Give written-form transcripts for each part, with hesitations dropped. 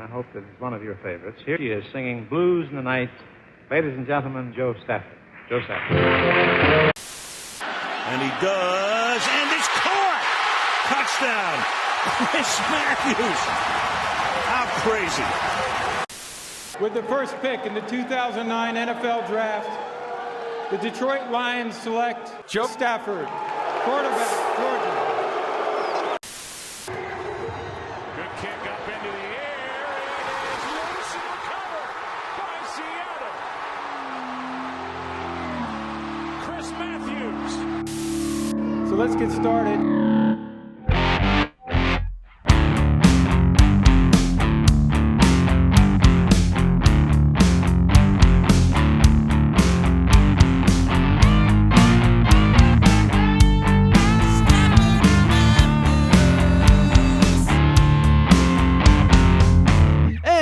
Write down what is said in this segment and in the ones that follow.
hope that it's one of your favorites. Here he is singing Blues in the Night. Ladies and gentlemen, Joe Stafford. Joe Stafford. And he does, and it's caught! Touchdown! Chris Matthews! How crazy. With the first pick in the 2009 NFL Draft, the Detroit Lions select Joe Stafford, quarterback, Georgia. Good kick up into the air. It is loose and recovered by Seattle. Chris Matthews. So let's get started.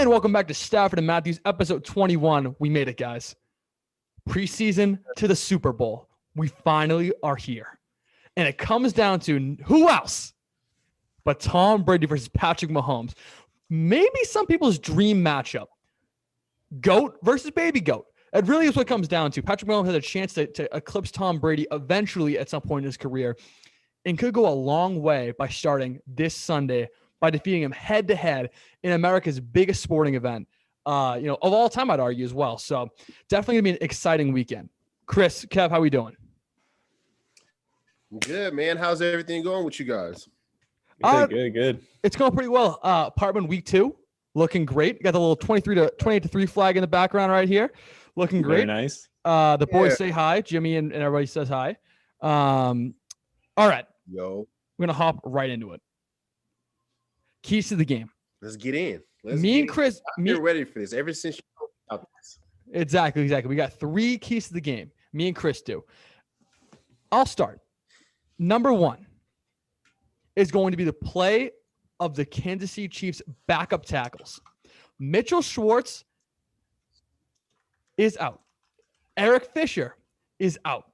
Welcome back to Stafford and Matthews, episode 21. We made it, guys. Preseason to the Super Bowl. We finally are here. And it comes down to who else but Tom Brady versus Patrick Mahomes. Maybe some people's dream matchup. GOAT versus baby GOAT. It really is what it comes down to. Patrick Mahomes has a chance to eclipse Tom Brady eventually at some point in his career and could go a long way by starting this Sunday by defeating him head-to-head in America's biggest sporting event, of all time, I'd argue as well. So definitely going to be an exciting weekend. Chris, Kev, how we doing? Good, man. How's everything going with you guys? Good. It's going pretty well. Apartment week 2, looking great. Got the little 28 to 3 flag in the background right here. Looking great. Very nice. The boys say hi. Jimmy and everybody says hi. All right. Yo. We're going to hop right into it. Keys to the game. Let's get in. Chris. You're ready for this ever since you talked about this. Exactly. We got 3 keys to the game. Me and Chris do. I'll start. Number 1 is going to be the play of the Kansas City Chiefs backup tackles. Mitchell Schwartz is out. Eric Fisher is out.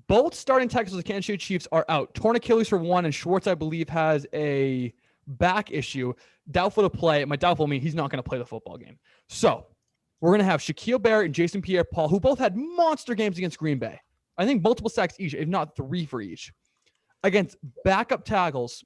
Both starting tackles of the Kansas City Chiefs are out. Torn Achilles for one, and Schwartz, I believe, has a back issue. Doubtful to play. By doubtful, I mean he's not going to play the football game. So we're going to have Shaquille Barrett and Jason Pierre-Paul, who both had monster games against Green Bay. I think multiple sacks each, if not 3 for each, against backup tackles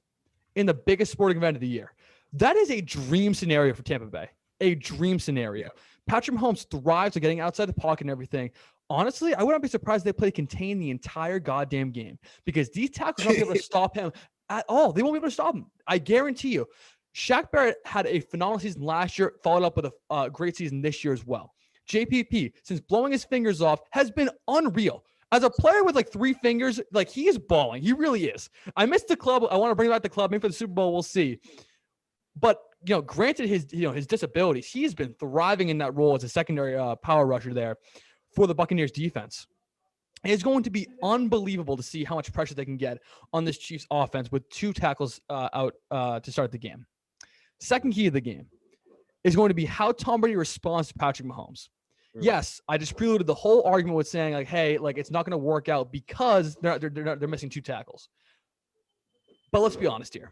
in the biggest sporting event of the year. That is a dream scenario for Tampa Bay. A dream scenario. Patrick Mahomes thrives on getting outside the pocket and everything. Honestly, I wouldn't be surprised if they play contain the entire goddamn game because these tackles won't be able to stop him at all. They won't be able to stop him. I guarantee you. Shaq Barrett had a phenomenal season last year, followed up with a great season this year as well. JPP, since blowing his fingers off, has been unreal. As a player with 3 fingers, he is balling. He really is. I missed the club. I want to bring back the club. Maybe for the Super Bowl, we'll see. But, granted his disabilities, he's been thriving in that role as a secondary power rusher there for the Buccaneers defense. It's going to be unbelievable to see how much pressure they can get on this Chiefs offense with 2 tackles out to start the game. Second key of the game is going to be how Tom Brady responds to Patrick Mahomes. Yes, I just preluded the whole argument with saying hey, it's not going to work out because they're missing 2 tackles. But let's be honest here.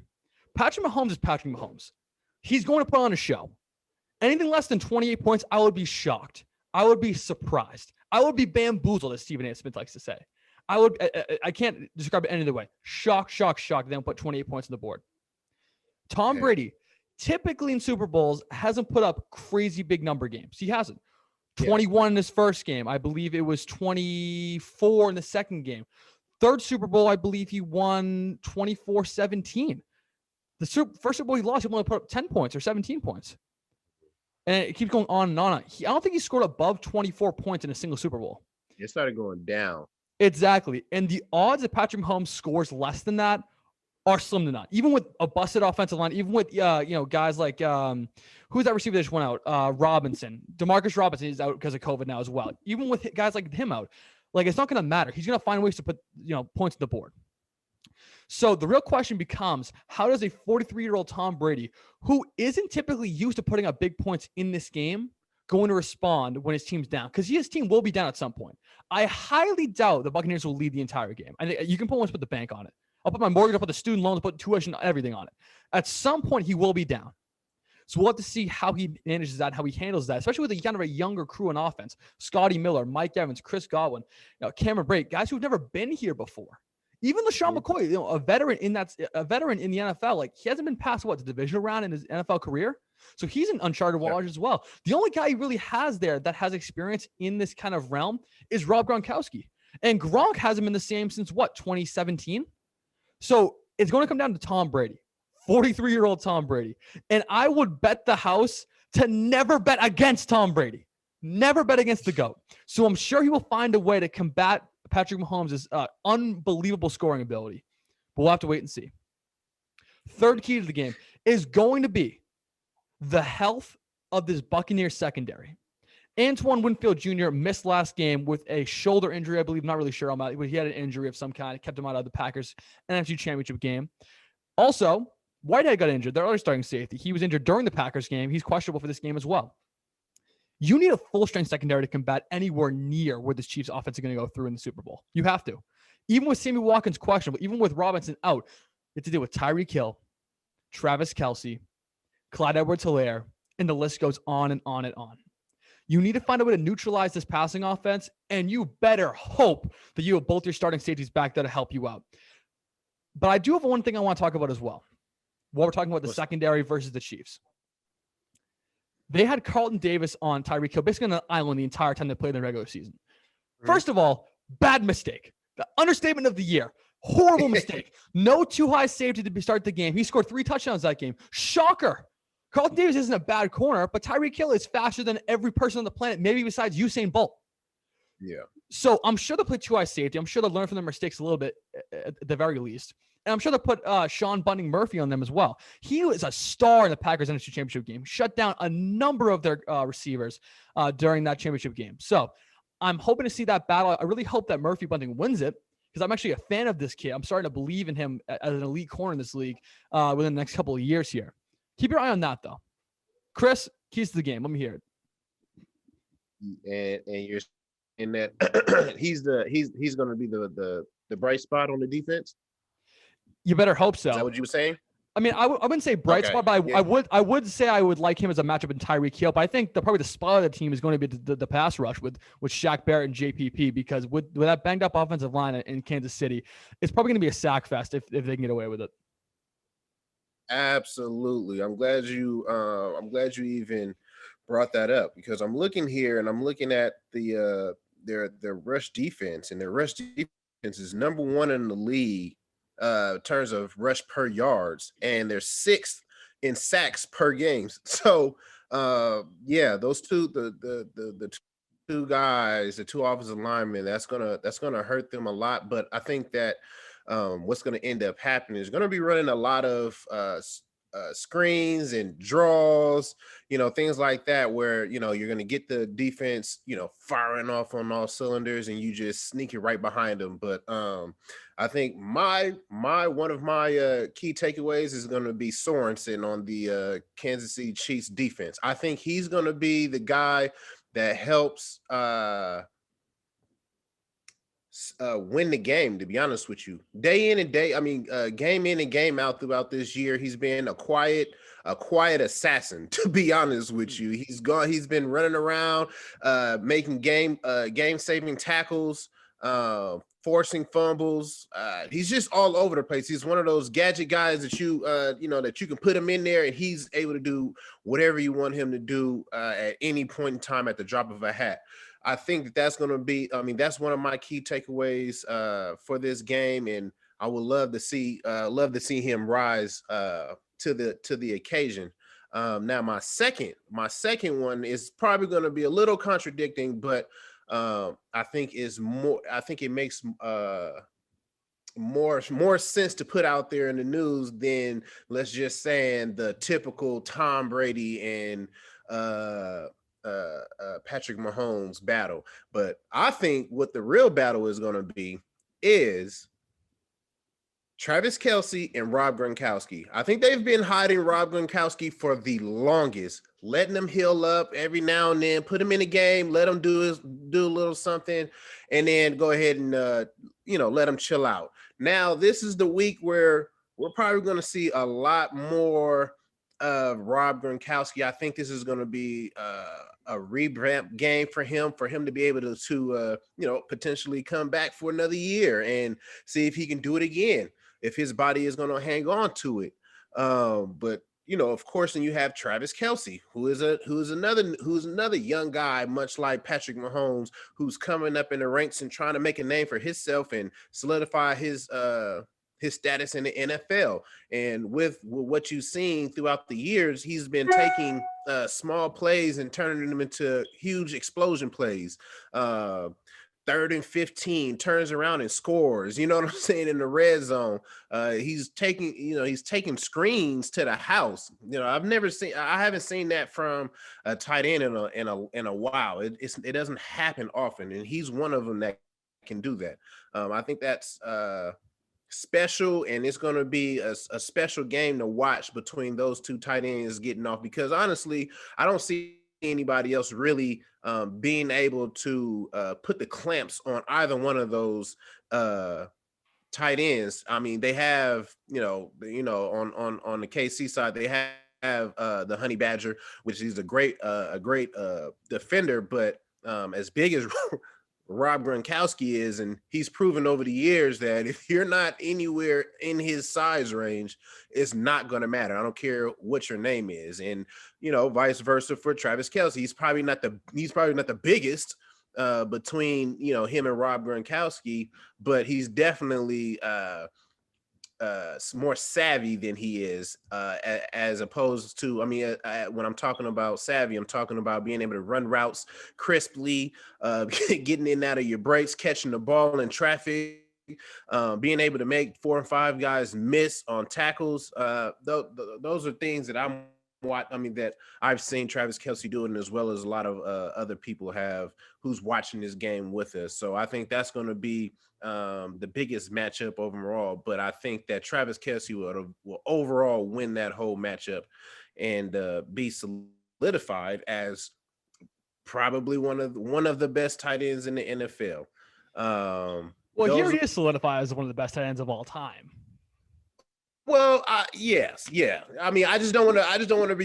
Patrick Mahomes is Patrick Mahomes. He's going to put on a show. Anything less than 28 points, I would be shocked. I would be surprised. I would be bamboozled, as Stephen A. Smith likes to say. I can't describe it any other way. Shocked. They don't put 28 points on the board. Tom Brady, typically in Super Bowls, hasn't put up crazy big number games. He hasn't. 21 in his first game. I believe it was 24 in the second game. Third Super Bowl, I believe he won 24-17. The first Super Bowl he lost, he only put up 10 points or 17 points. And it keeps going on and on. I don't think he scored above 24 points in a single Super Bowl. It started going down. Exactly. And the odds that Patrick Mahomes scores less than that are slim to none. Even with a busted offensive line, even with guys like who's that receiver that just went out? Robinson. Demarcus Robinson is out because of COVID now as well. Even with guys like him out, it's not going to matter. He's going to find ways to put points on the board. So the real question becomes, how does a 43-year-old Tom Brady, who isn't typically used to putting up big points in this game, going to respond when his team's down? Because his team will be down at some point. I highly doubt the Buccaneers will lead the entire game. I think you can almost put the bank on it. I'll put my mortgage, I'll put the student loans, I'll put tuition, everything on it. At some point, he will be down. So we'll have to see how he manages that, how he handles that, especially with a kind of a younger crew on offense. Scotty Miller, Mike Evans, Chris Godwin, Cameron Brate, guys who've never been here before. Even LaShawn McCoy, a veteran in the NFL, like he hasn't been past the divisional round in his NFL career. So he's in uncharted waters as well. The only guy he really has there that has experience in this kind of realm is Rob Gronkowski. And Gronk hasn't been the same since 2017? So it's going to come down to Tom Brady, 43-year-old Tom Brady. And I would bet the house to never bet against Tom Brady. Never bet against the GOAT. So I'm sure he will find a way to combat Patrick Mahomes' unbelievable scoring ability. But we'll have to wait and see. Third key to the game is going to be the health of this Buccaneers secondary. Antoine Winfield Jr. missed last game with a shoulder injury, I believe. Not really sure about it, but he had an injury of some kind. It kept him out of the Packers NFC Championship game. Also, Whitehead got injured. Their other starting safety. He was injured during the Packers game. He's questionable for this game as well. You need a full-strength secondary to combat anywhere near where this Chiefs offense is going to go through in the Super Bowl. You have to. Even with Sammy Watkins questionable, even with Robinson out, you have to deal with Tyreek Hill, Travis Kelce, Clyde Edwards-Helaire, and the list goes on and on and on. You need to find a way to neutralize this passing offense, and you better hope that you have both your starting safeties back there to help you out. But I do have one thing I want to talk about as well, while we're talking about the secondary versus the Chiefs. They had Carlton Davis on Tyreek Hill, basically on the island the entire time they played in the regular season. First of all, bad mistake. The understatement of the year. Horrible mistake. No too high safety to start the game. He scored 3 touchdowns that game. Shocker. Carlton Davis isn't a bad corner, but Tyreek Hill is faster than every person on the planet, maybe besides Usain Bolt. Yeah. So I'm sure they'll play 2 high safety. I'm sure they'll learn from their mistakes a little bit at the very least. And I'm sure they'll put Sean Bunting Murphy on them as well. He was a star in the Packers NFC Championship game. Shut down a number of their receivers during that championship game. So I'm hoping to see that battle. I really hope that Murphy Bunting wins it because I'm actually a fan of this kid. I'm starting to believe in him as an elite corner in this league within the next couple of years here. Keep your eye on that, though. Chris, keys to the game. Let me hear it. And you're in that he's going to be the bright spot on the defense. You better hope so. Is that what you were saying? I mean, I wouldn't say bright spot, but I would say I would like him as a matchup in Tyreek Hill. But I think probably the spot of the team is going to be the pass rush with Shaq Barrett and JPP because with that banged up offensive line in Kansas City, it's probably going to be a sack fest if they can get away with it. Absolutely. I'm glad you even brought that up because I'm looking here and I'm looking at their rush defense, and their rush defense is number 1 in the league. In terms of rush per yards, and they're 6th in sacks per game. So, those two, the two guys, the 2 offensive linemen, that's gonna hurt them a lot. But I think that what's gonna end up happening is gonna be running a lot of screens and draws, things like that, where you're gonna get the defense, firing off on all cylinders, and you just sneak it right behind them. But I think one of my key takeaways is going to be Sorensen on the Kansas City Chiefs defense. I think he's going to be the guy that helps win the game, to be honest with you. Day in and game in and game out throughout this year, he's been a quiet assassin, to be honest with you. He's been running around, making game-saving tackles, forcing fumbles. He's just all over the place. He's one of those gadget guys that that you can put him in there and he's able to do whatever you want him to do at any point in time at the drop of a hat. I think that's going to be, that's one of my key takeaways for this game. And I would love to see him rise to the occasion. Now my second one is probably going to be a little contradicting, but I think it makes more sense to put out there in the news than, let's just say, the typical Tom Brady and Patrick Mahomes battle. But I think what the real battle is going to be is Travis Kelce and Rob Gronkowski. I think they've been hiding Rob Gronkowski for the longest, letting him heal up every now and then, put him in a game, let him do a little something, and then go ahead and let him chill out. Now, this is the week where we're probably going to see a lot more of Rob Gronkowski. I think this is going to be a revamp game for him to be able to potentially come back for another year and see if he can do it again, if his body is going to hang on to it. But of course, then you have Travis Kelce, who's another young guy, much like Patrick Mahomes, who's coming up in the ranks and trying to make a name for himself and solidify his status in the NFL. And with what you've seen throughout the years, he's been taking small plays and turning them into huge explosion plays. 3rd and 15, turns around and scores. You know what I'm saying? In the red zone, he's taking screens to the house. I haven't seen that from a tight end in a while. It doesn't happen often, and he's one of them that can do that. I think that's special, and it's going to be a special game to watch between those two tight ends getting off, because honestly, I don't see anybody else really being able to put the clamps on either one of those tight ends. I mean, they have, on the KC side, they have the Honey Badger, which is a great defender, but as big as Rob Gronkowski is, and he's proven over the years that if you're not anywhere in his size range, it's not going to matter. I don't care what your name is. And vice versa for Travis Kelce. He's probably not the biggest between him and Rob Gronkowski, but he's definitely more savvy than he is, as opposed to, when I'm talking about savvy, I'm talking about being able to run routes crisply, getting in and out of your breaks, catching the ball in traffic, being able to make 4 and 5 guys miss on tackles. Those are things that that I've seen Travis Kelce doing, as well as a lot of other people have who's watching this game with us. So I think that's going to be the biggest matchup overall. But I think that Travis Kelce will overall win that whole matchup and be solidified as probably one of the best tight ends in the NFL. He already is solidified as one of the best tight ends of all time. Well, yes, yeah. I just don't want to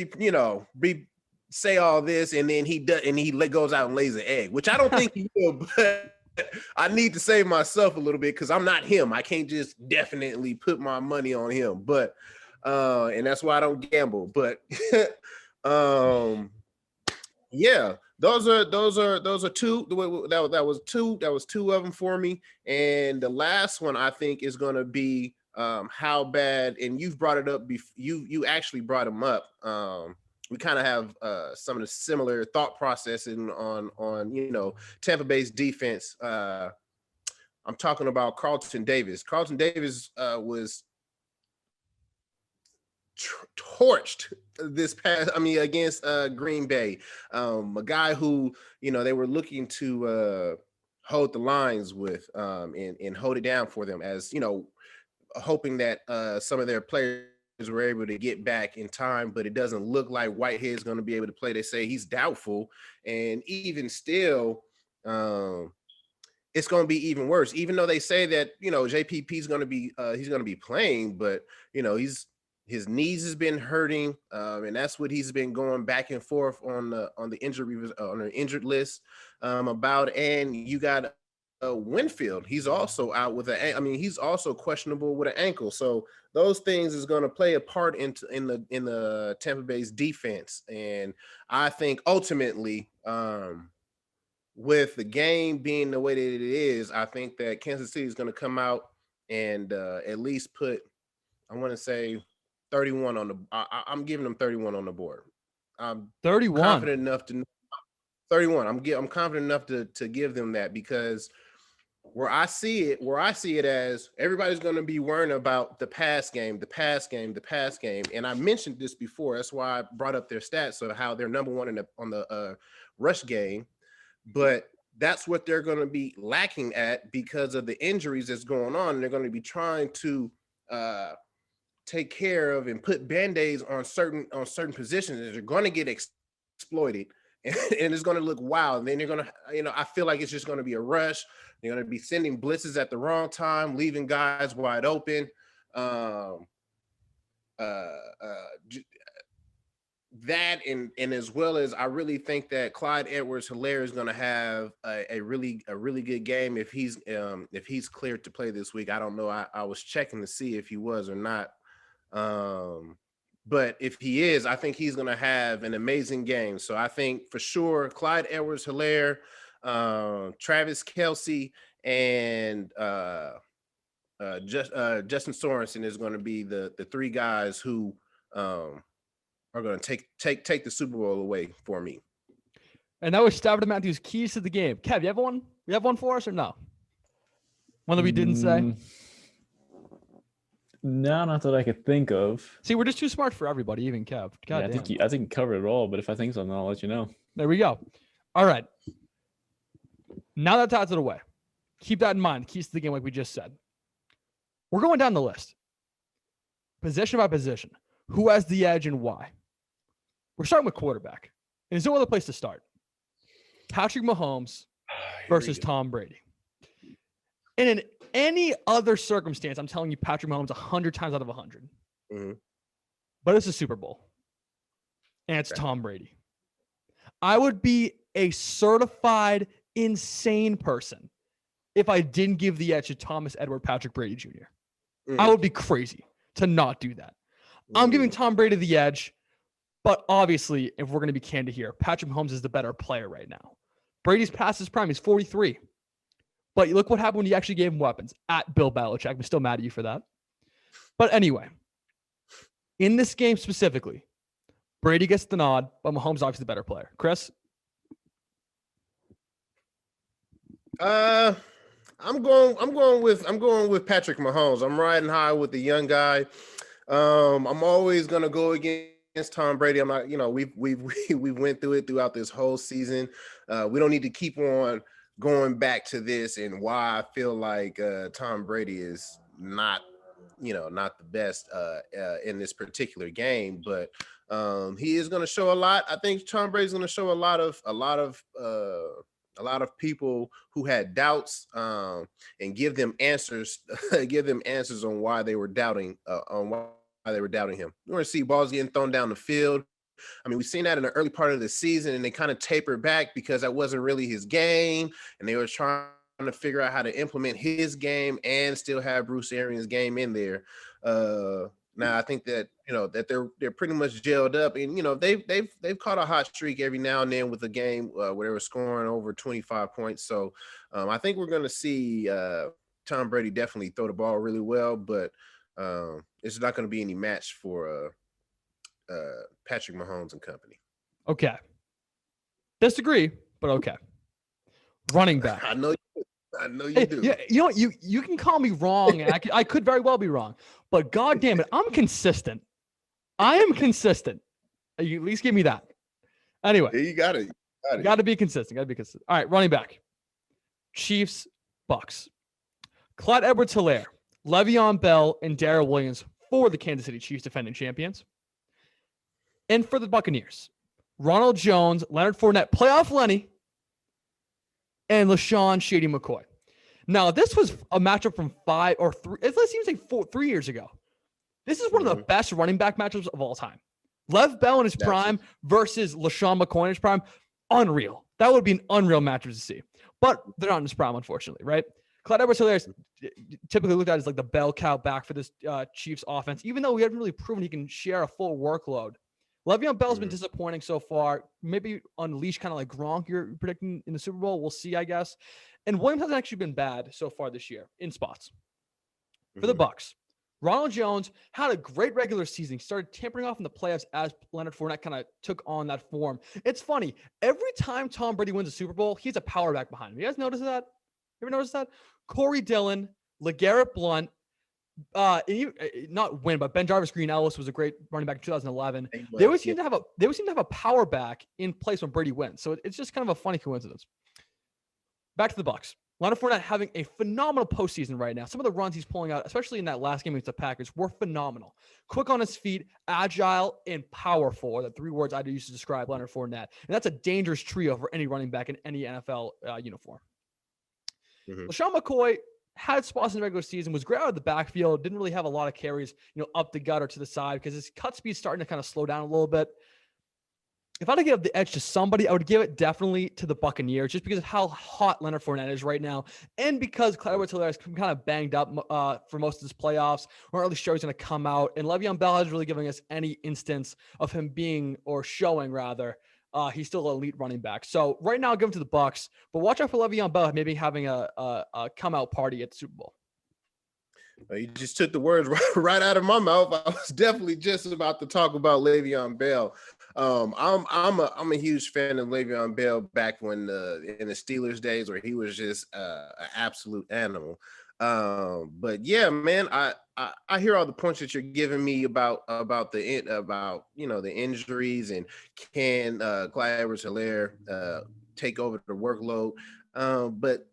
be say all this and then he goes out and lays an egg, which I don't think he will. But I need to save myself a little bit because I'm not him. I can't just definitely put my money on him. But and that's why I don't gamble. But yeah. Those are two. That was two of them for me. And the last one I think is going to be how bad, and you've brought it up. You actually brought them up. We kind of have some of the similar thought processing on Tampa Bay's defense. I'm talking about Carlton Davis. Carlton Davis was torched this past, against Green Bay, a guy who they were looking to hold the lines with and hold it down for them, as hoping that some of their players were able to get back in time, but it doesn't look like Whitehead's going to be able to play. They say he's doubtful, and even still, it's going to be even worse. Even though they say that JPP's going to be he's going to be playing, but his knees has been hurting, and that's what he's been going back and forth on the injured list about. And you got Winfield. He's also out with he's also questionable with an ankle. So those things is going to play a part in the Tampa Bay's defense. And I think ultimately, with the game being the way that it is, I think that Kansas City is going to come out and at least put, I want to say, 31 on the. I'm giving them 31 on the board. I'm 31. Confident enough to 31. I'm confident enough to give them that, because where I see it as everybody's going to be worrying about the pass game. And I mentioned this before. That's why I brought up their stats of how they're number one on the rush game. But that's what they're going to be lacking at because of the injuries that's going on. And they're going to be trying to take care of and put band-aids on certain positions that are going to get exploited, and it's going to look wild. And then you're going to, I feel like it's just going to be a rush. They're going to be sending blitzes at the wrong time, leaving guys wide open. that and as well as I really think that Clyde Edwards-Helaire is going to have a really good game if he's cleared to play this week. I don't know. I was checking to see if he was or not. But if he is, I think he's going to have an amazing game. So I think for sure Clyde Edwards-Helaire, Travis Kelce, and Justin Sorensen is going to be the three guys who are going to take the Super Bowl away for me. And that was Stafford and Matthews' keys to the game. Kev, you have one? You have one for us or no? One that we didn't say? No, not that I could think of. See, we're just too smart for everybody, even Kev. God Yeah, damn. I think you covered it all, but if I think so, then I'll let you know. There we go. All right. Now that's out of the way. Keep that in mind. Keys to the game, like we just said. We're going down the list. Position by position. Who has the edge and why? We're starting with quarterback. And there's no other place to start. Patrick Mahomes versus Tom Brady. And in any other circumstance, I'm telling you Patrick Mahomes 100 times out of 100. Mm-hmm. But it's a Super Bowl. And it's Tom Brady. I would be a certified insane person if I didn't give the edge to Thomas Edward Patrick Brady Jr. I would be crazy to not do that. I'm giving Tom Brady the edge, but obviously, if we're going to be candid here, Patrick Mahomes is the better player right now. Brady's past his prime. He's 43. But look what happened when you actually gave him weapons at Bill Belichick. I'm still mad at you for that. But anyway, in this game specifically, Brady gets the nod, but Mahomes is obviously the better player. Chris? I'm going with Patrick Mahomes. I'm riding high with the young guy. I'm always gonna go against Tom Brady. I'm not, we went through it throughout this whole season. We don't need to keep on going back to this and why I feel like Tom Brady is not the best in this particular game, but he is going to show a lot. I think Tom Brady's going to show a lot of people who had doubts and give them answers on why they were doubting him. We're going to see balls getting thrown down the field. I mean, we've seen that in the early part of the season, and they kind of tapered back because that wasn't really his game, and they were trying to figure out how to implement his game and still have Bruce Arians' game in there. Now I think that that they're pretty much gelled up, and they've caught a hot streak every now and then with a game where they were scoring over 25 points. So I think we're going to see Tom Brady definitely throw the ball really well, but it's not going to be any match for Patrick Mahomes and company. Okay. Disagree, but okay. Running back. I know you do. Yeah, you can call me wrong, and I could very well be wrong, but God damn it, I'm consistent. I am consistent. You at least give me that. Anyway. Yeah, you got it. Got to be consistent. All right, running back. Chiefs, Bucks. Clyde Edwards-Helaire, Le'Veon Bell, and Darrell Williams for the Kansas City Chiefs, defending champions. And for the Buccaneers, Ronald Jones, Leonard Fournette, playoff Lenny, and LaShawn Shady McCoy. Now, this was a matchup from 3 years ago. This is one of the best running back matchups of all time. Lev Bell in his prime versus LaShawn McCoy in his prime. Unreal. That would be an unreal matchup to see. But they're not in his prime, unfortunately, right? Clyde Edwards-Helaire is typically looked at as like the bell cow back for this Chiefs offense, even though we haven't really proven he can share a full workload. Le'Veon Bell's been disappointing so far. Maybe unleash kind of like Gronk you're predicting in the Super Bowl. We'll see, I guess. And Williams hasn't actually been bad so far this year in spots. For the Bucs, Ronald Jones had a great regular season. He started tampering off in the playoffs as Leonard Fournette kind of took on that form. It's funny. Every time Tom Brady wins a Super Bowl, he's a power back behind him. You guys notice that? You ever notice that? Corey Dillon, LeGarrette Blount, not win, but Ben Jarvis Green Ellis was a great running back in 2011. They always seem to have a power back in place when Brady wins. So it's just kind of a funny coincidence. Back to the Bucs. Leonard Fournette having a phenomenal postseason right now. Some of the runs he's pulling out, especially in that last game against the Packers, were phenomenal. Quick on his feet, agile, and powerful. The three words I'd use to describe Leonard Fournette. And that's a dangerous trio for any running back in any NFL uniform. LaShawn McCoy had spots in the regular season, was great out of the backfield, didn't really have a lot of carries, up the gut or to the side because his cut speed's starting to kind of slow down a little bit. if I had to give the edge to somebody, I would give it definitely to the Buccaneers, just because of how hot Leonard Fournette is right now, and because Clyde Edwards-Helaire is kind of banged up for most of his playoffs. We're not really sure he's going to come out, and Le'Veon Bell hasn't really given us any instance of him being, or showing rather, he's still an elite running back. So right now, I'll give him to the Bucs, but watch out for Le'Veon Bell maybe having a come out party at the Super Bowl. You just took the words right out of my mouth. I was definitely just about to talk about Le'Veon Bell. I'm a huge fan of Le'Veon Bell back when in the Steelers days where he was just an absolute animal. But yeah, man, I hear all the points that you're giving me about the injuries and can Clyde Edwards-Helaire take over the workload. But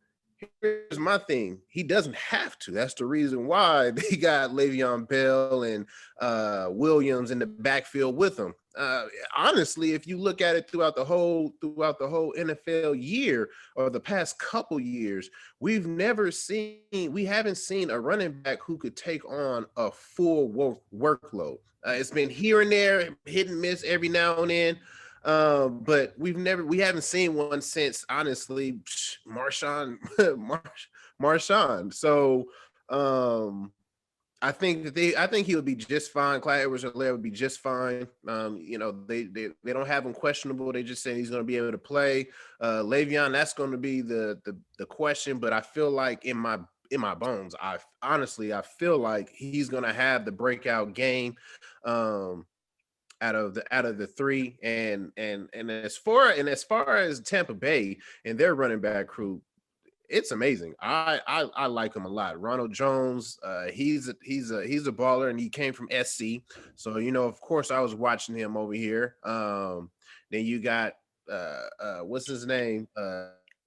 here's my thing. He doesn't have to. That's the reason why they got Le'Veon Bell and Williams in the backfield with him. Honestly, if you look at it throughout the whole NFL year or the past couple years, we haven't seen a running back who could take on a full workload. It's been here and there, hit and miss every now and then. But we haven't seen one since, honestly, Marshawn. So I think he would be just fine. Clyde Edwards-Helaire would be just fine. They don't have him questionable. They just say he's going to be able to play. Le'Veon, that's going to be the question. But I feel like in my bones, I feel like he's going to have the breakout game. Out of the three, and as far as Tampa Bay and their running back crew, it's amazing. I like him a lot. Ronald Jones, he's a baller, and he came from SC, so of course I was watching him over here. Then you got what's his name?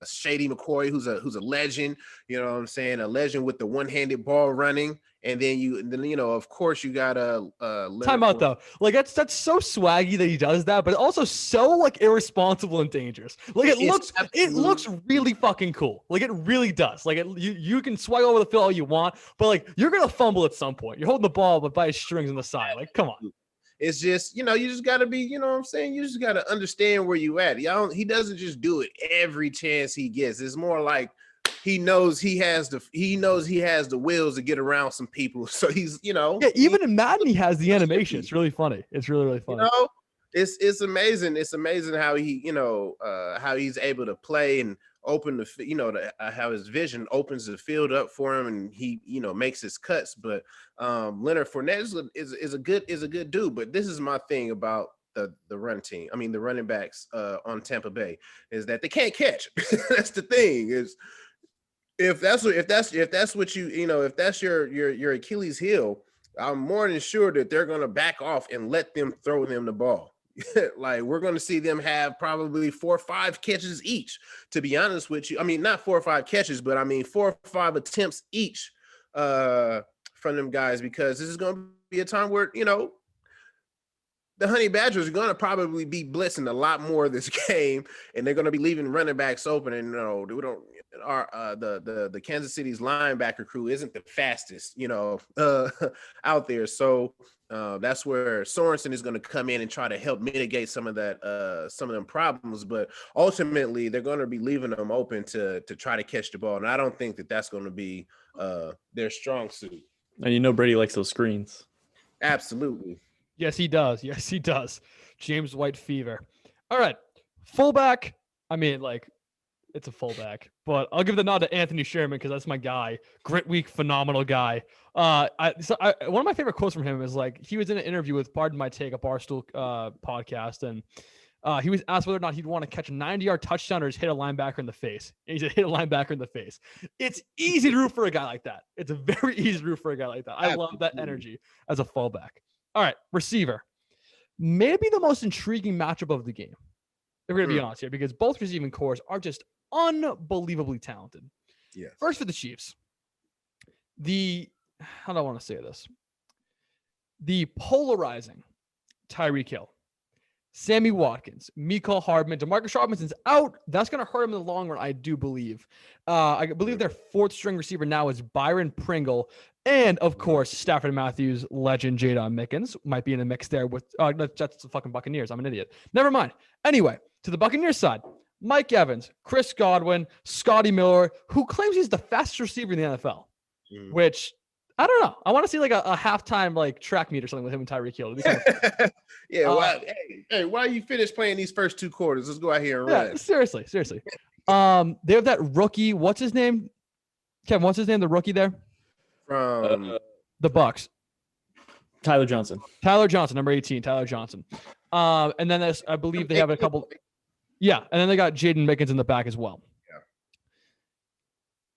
Shady McCoy, who's a legend, you know what I'm saying? A legend with the one-handed ball running. And then of course you got time out though. Like that's so swaggy that he does that, but also so like irresponsible and dangerous. Like it looks really fucking cool. Like it really does. Like you can swag over the field all you want, but like you're gonna fumble at some point. You're holding the ball but by his strings on the side. Like come on. It's just, you just got to be, you know what I'm saying? You just got to understand where you at. He doesn't just do it every chance he gets. It's more like he knows he has the wheels to get around some people. So he's, Yeah, even in Madden, he has the animation. It's really funny. It's really, really funny. It's amazing. It's amazing how he, how he's able to play and open how his vision opens the field up for him, and he, makes his cuts. But Leonard Fournette is a good dude. But this is my thing about the run team. I mean, the running backs on Tampa Bay is that they can't catch. That's the thing. Is if that's what if that's your Achilles heel, I'm more than sure that they're going to back off and let them throw them the ball. Like we're going to see them have probably 4 or 5 catches each, to be honest with you. I mean, not 4 or 5 catches, but I mean 4 or 5 attempts each from them guys, because this is going to be a time where, the Honey Badgers are going to probably be blitzing a lot more of this game, and they're going to be leaving running backs open. And the Kansas City's linebacker crew isn't the fastest, out there. So that's where Sorensen is going to come in and try to help mitigate some of them problems. But ultimately, they're going to be leaving them open to try to catch the ball, and I don't think that that's going to be their strong suit. And Brady likes those screens. Absolutely. Yes, he does. Yes, he does. James White fever. All right. Fullback. I mean, like, it's a fullback, but I'll give the nod to Anthony Sherman because that's my guy. Grit week, phenomenal guy. One of my favorite quotes from him is like, he was in an interview with Pardon My Take, a Barstool podcast, and he was asked whether or not he'd want to catch a 90-yard touchdown or just hit a linebacker in the face. And he said, hit a linebacker in the face. It's easy to root for a guy like that. It's a very easy to root for a guy like that. I love that energy as a fullback. All right, receiver. Maybe the most intriguing matchup of the game. If we're going to be honest here, because both receiving cores are just unbelievably talented. Yeah. First for the Chiefs. How do I want to say this? The polarizing Tyreek Hill. Sammy Watkins, Mecole Hardman, DeMarcus Robinson's out. That's going to hurt him in the long run, I do believe. I believe their fourth string receiver now is Byron Pringle. And, of course, Stafford and Matthews legend Jadon Mickens might be in the mix there with that's the fucking Buccaneers. I'm an idiot. Never mind. Anyway, to the Buccaneers side, Mike Evans, Chris Godwin, Scotty Miller, who claims he's the fastest receiver in the NFL, which I don't know. I want to see like a halftime like track meet or something with him and Tyreek Hill. Yeah. Why you finish playing these first 2 quarters? Let's go out here and run. Seriously. They have that rookie. What's his name? Kevin, what's his name? The rookie there? From the Bucks. Tyler Johnson, number 18, Tyler Johnson. And then I believe they have a couple. Yeah, and then they got Jaden Mickens in the back as well. Yeah.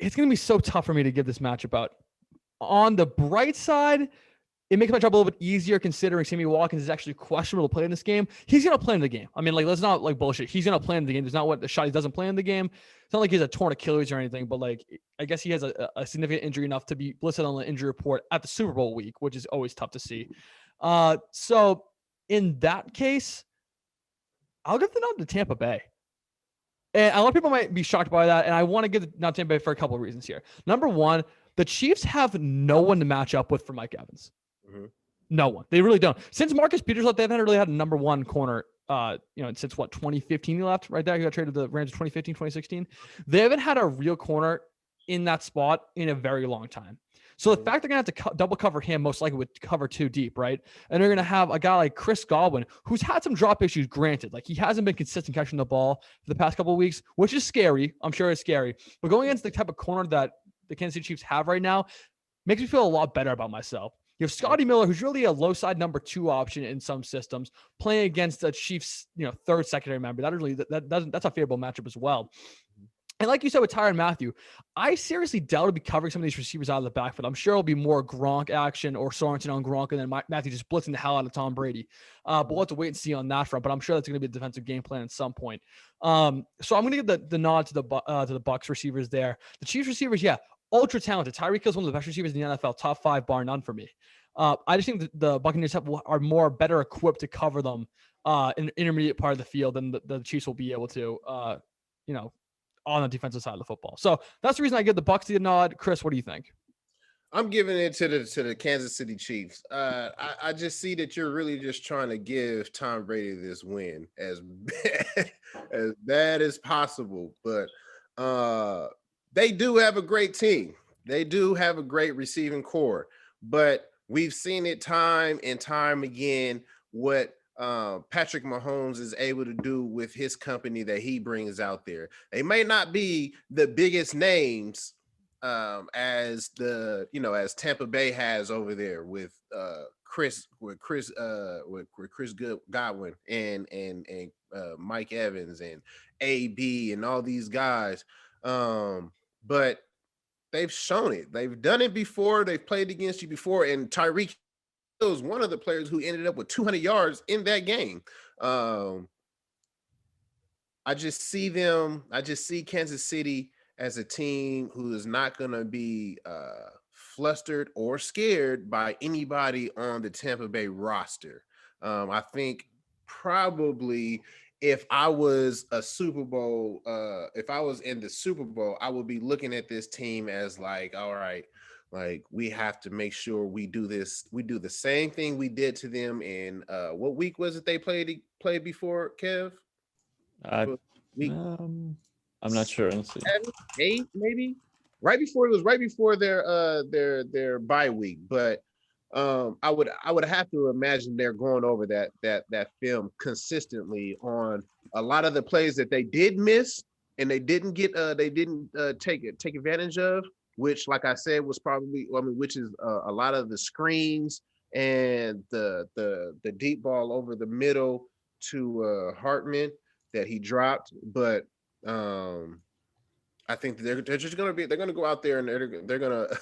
It's going to be so tough for me to give this matchup out. On the bright side, it makes my job a little bit easier considering Sammy Watkins is actually questionable to play in this game. He's going to play in the game. I mean, like, let's not like bullshit. He's going to play in the game. There's not what the shot he doesn't play in the game. It's not like he's a torn Achilles or anything, but like, I guess he has a significant injury enough to be listed on the injury report at the Super Bowl week, which is always tough to see. So in that case, I'll give the nod to Tampa Bay. And a lot of people might be shocked by that. And I want to give the nod to Tampa Bay for a couple of reasons here. Number one, the Chiefs have no one to match up with for Mike Evans. No one. They really don't. Since Marcus Peters left, they haven't really had a number one corner, since 2015 he left, right there. He got traded to the Rams in 2015, 2016. They haven't had a real corner in that spot in a very long time. So the fact they're going to have to double cover him most likely would cover 2 deep, right? And they're going to have a guy like Chris Godwin, who's had some drop issues, granted. Like, he hasn't been consistent catching the ball for the past couple of weeks, which is scary. I'm sure it's scary. But going against the type of corner that the Kansas City Chiefs have right now makes me feel a lot better about myself. You have Scotty Miller, who's really a low side number 2 option in some systems, playing against the Chiefs, third secondary member. That's a favorable matchup as well. And like you said with Tyrann Mathieu, I seriously doubt he'll be covering some of these receivers out of the backfield. I'm sure it'll be more Gronk action or Sorensen on Gronk and then Matthew just blitzing the hell out of Tom Brady. But we'll have to wait and see on that front. But I'm sure that's going to be a defensive game plan at some point. So I'm going to give the nod to the Bucs receivers there. The Chiefs receivers, ultra talented. Tyreek Hill's one of the best receivers in the NFL, top 5 bar none for me. I just think the Buccaneers are better equipped to cover them in the intermediate part of the field than the Chiefs will be able to, on the defensive side of the football. So that's the reason I give the Bucs the nod. Chris, what do you think? I'm giving it to the Kansas City Chiefs. I just see that you're really just trying to give Tom Brady this win as bad as possible. But they do have a great team. They do have a great receiving core. But we've seen it time and time again what Patrick Mahomes is able to do with his company that he brings out there. They may not be the biggest names as Tampa Bay has over there with Chris Godwin and Mike Evans and AB and all these guys. But they've shown it. They've done it before. They've played against you before. And Tyreek was one of the players who ended up with 200 yards in that game. I just see Kansas City as a team who is not going to be flustered or scared by anybody on the Tampa Bay roster. I think probably if I was in the Super Bowl, I would be looking at this team as like, all right, like we have to make sure we do this. We do the same thing we did to them in what week was it they played before, Kev? I'm not sure. Let's see. 7, 8, maybe. Right before their bye week, but I would have to imagine they're going over that film consistently on a lot of the plays that they did miss and they didn't take advantage of, which, like I said, was probably which is a lot of the screens and the deep ball over the middle to Hartman that he dropped, but I think they're going to go out there and they're going to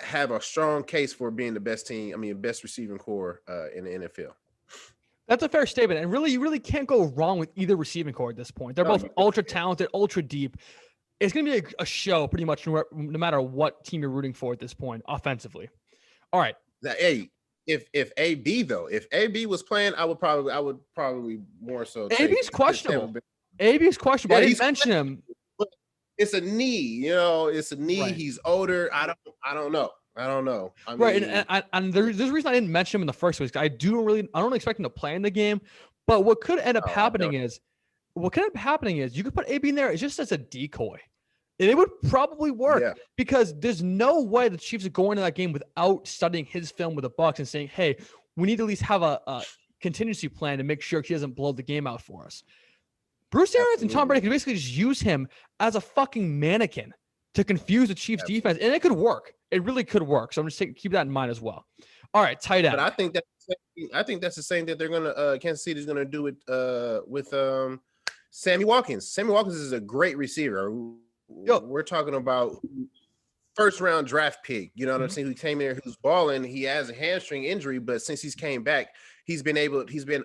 have a strong case for being the best team. Best receiving core in the NFL. That's a fair statement. And really, you really can't go wrong with either receiving core at this point. They're both ultra talented, ultra deep. It's going to be a show pretty much no matter what team you're rooting for at this point offensively. All right. Hey, if AB was playing, I would probably more so take AB's questionable. Tampa Bay. AB's questionable. Yeah, I he's didn't mention him. But it's a knee, it's a knee. Right. He's older. I don't know. I Right, mean, and there's a reason I didn't mention him in the first place. I don't expect him to play in the game, but what could end up happening is you could put AB in there. It's just as a decoy, and it would probably work because there's no way the Chiefs are going to that game without studying his film with the Bucs and saying, "Hey, we need to at least have a contingency plan to make sure he doesn't blow the game out for us." Bruce Arians and Tom Brady could basically just use him as a fucking mannequin to confuse the Chiefs defense, and it could work. It really could work. So I'm just keep that in mind as well. All right, tight end. But I think that's the same that they're gonna Kansas City is gonna do it with Sammy Watkins. Sammy Watkins is a great receiver. We're talking about first round draft pick. You know what I'm saying? Who came in there, who's balling. He has a hamstring injury, but since he's came back, he's been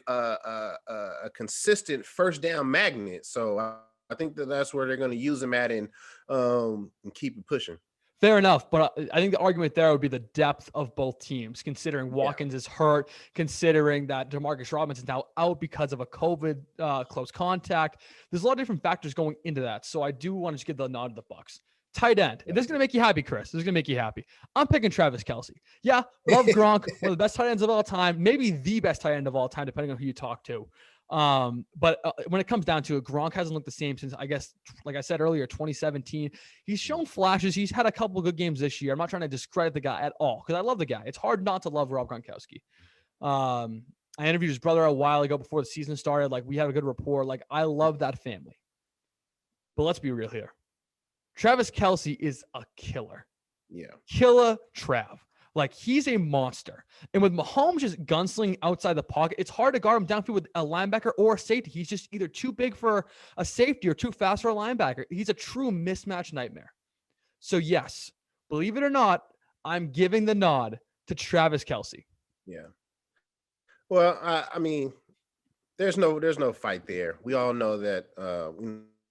a consistent first down magnet. So I think that's where they're going to use him at and keep it pushing. Fair enough, but I think the argument there would be the depth of both teams, considering Watkins is hurt, considering that Demarcus Robinson is now out because of a COVID close contact. There's a lot of different factors going into that, so I do want to just give the nod to the Bucs. Tight end. This is going to make you happy, Chris. This is going to make you happy. I'm picking Travis Kelce. Yeah, love Gronk, one of the best tight ends of all time, maybe the best tight end of all time, depending on who you talk to. But when it comes down to it, Gronk hasn't looked the same since, I guess, like I said earlier, 2017. He's shown flashes. He's had a couple of good games this year. I'm not trying to discredit the guy at all because I love the guy. It's hard not to love Rob Gronkowski. I interviewed his brother a while ago before the season started. Like, we had a good rapport. Like, I love that family. But let's be real here. Travis Kelce is a killer. Yeah. Killer Trav. Like, he's a monster. And with Mahomes just gunslinging outside the pocket, it's hard to guard him downfield with a linebacker or a safety. He's just either too big for a safety or too fast for a linebacker. He's a true mismatch nightmare. So, yes, believe it or not, I'm giving the nod to Travis Kelce. Yeah. Well, I mean, there's no fight there. We all know that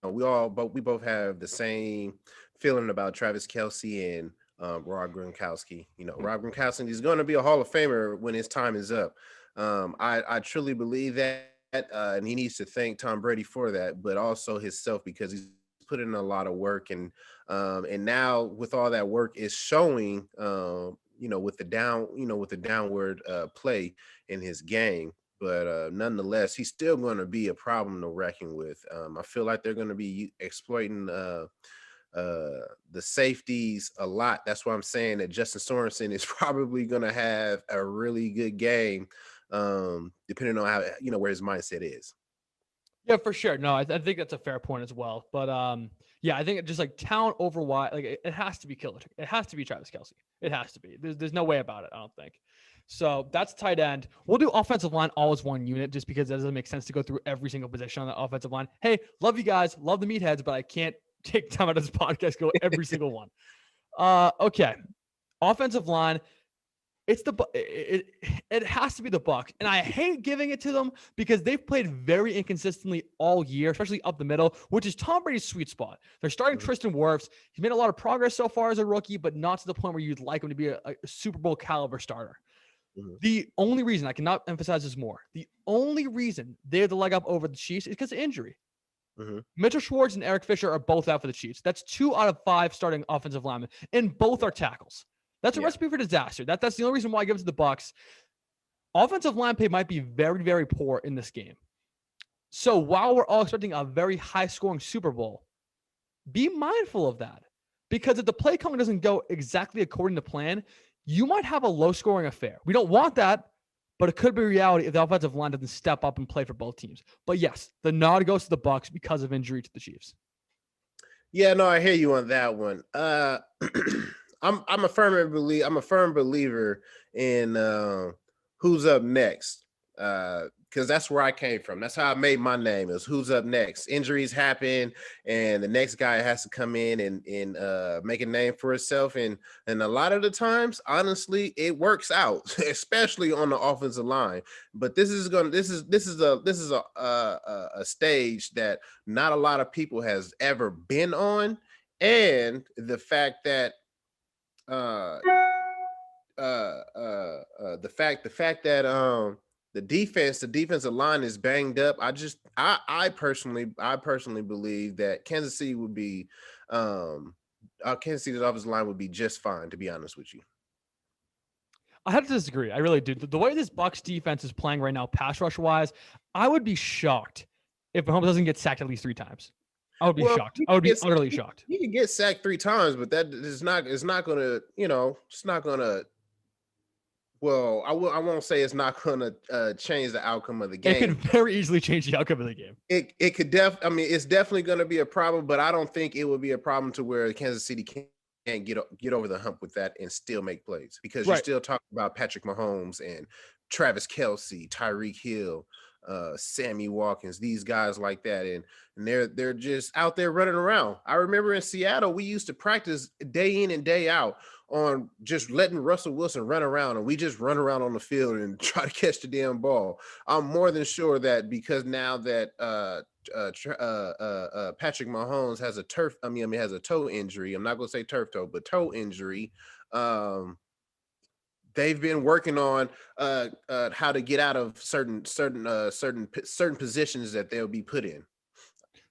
we both have the same feeling about Travis Kelce and Rob Gronkowski. Rob Gronkowski is going to be a Hall of Famer when his time is up. I truly believe that, and he needs to thank Tom Brady for that, but also himself because he's put in a lot of work, and now with all that work is showing, with the downward play in his game. But nonetheless, he's still going to be a problem to reckon with. I feel like they're going to be exploiting the safeties a lot. That's why I'm saying that Justin Sorensen is probably going to have a really good game, depending on how where his mindset is. Yeah, for sure. No, I think that's a fair point as well. But yeah, I think just like talent over wide, like it has to be killer. It has to be Travis Kelce. It has to be. There's no way about it, I don't think. So that's tight end. We'll do offensive line all as one unit just because it doesn't make sense to go through every single position on the offensive line. Hey, love you guys. Love the meatheads, but I can't take time out of this podcast, go every single one. Okay. Offensive line. It has to be the Bucs. And I hate giving it to them because they've played very inconsistently all year, especially up the middle, which is Tom Brady's sweet spot. They're starting Tristan Wirfs. He's made a lot of progress so far as a rookie, but not to the point where you'd like him to be a Super Bowl caliber starter. The only reason, I cannot emphasize this more, the only reason they have the leg up over the Chiefs is because of injury. Mitchell Schwartz and Eric Fisher are both out for the Chiefs. That's 2 out of 5 starting offensive linemen, and both are tackles. That's a recipe for disaster. That's the only reason why I give it to the Bucs. Offensive line play might be very, very poor in this game. So while we're all expecting a very high-scoring Super Bowl, be mindful of that. Because if the play calling doesn't go exactly according to plan, you might have a low-scoring affair. We don't want that, but it could be reality if the offensive line doesn't step up and play for both teams. But yes, the nod goes to the Bucs because of injury to the Chiefs. Yeah, no, I hear you on that one. I'm a firm believer in who's up next, because that's where I came from. That's how I made my name, is who's up next. Injuries happen, and the next guy has to come in and make a name for himself. And a lot of the times, honestly, it works out, especially on the offensive line. But this is a stage that not a lot of people has ever been on, and the fact that the fact that the defensive line is banged up. I personally believe that Kansas City would be Kansas City's offensive line would be just fine, to be honest with you. I have to disagree. I really do. The way this Bucs defense is playing right now, pass rush wise, I would be shocked if Mahomes doesn't get sacked at least 3 times. I would be shocked. I would be utterly shocked. He can get sacked 3 times, but that is not. It's not gonna. It's not gonna. Well, I won't say it's not gonna change the outcome of the game. It could very easily change the outcome of the game. It could it's definitely gonna be a problem, but I don't think it would be a problem to where Kansas City can't get over the hump with that and still make plays, because you're still talking about Patrick Mahomes and Travis Kelce, Tyreek Hill, Sammy Watkins, these guys like that, and they're just out there running around. I remember in Seattle, we used to practice day in and day out on just letting Russell Wilson run around, and we just run around on the field and try to catch the damn ball. I'm more than sure that because now that Patrick Mahomes has a toe injury. I'm not going to say turf toe, but toe injury. They've been working on how to get out of certain positions that they'll be put in.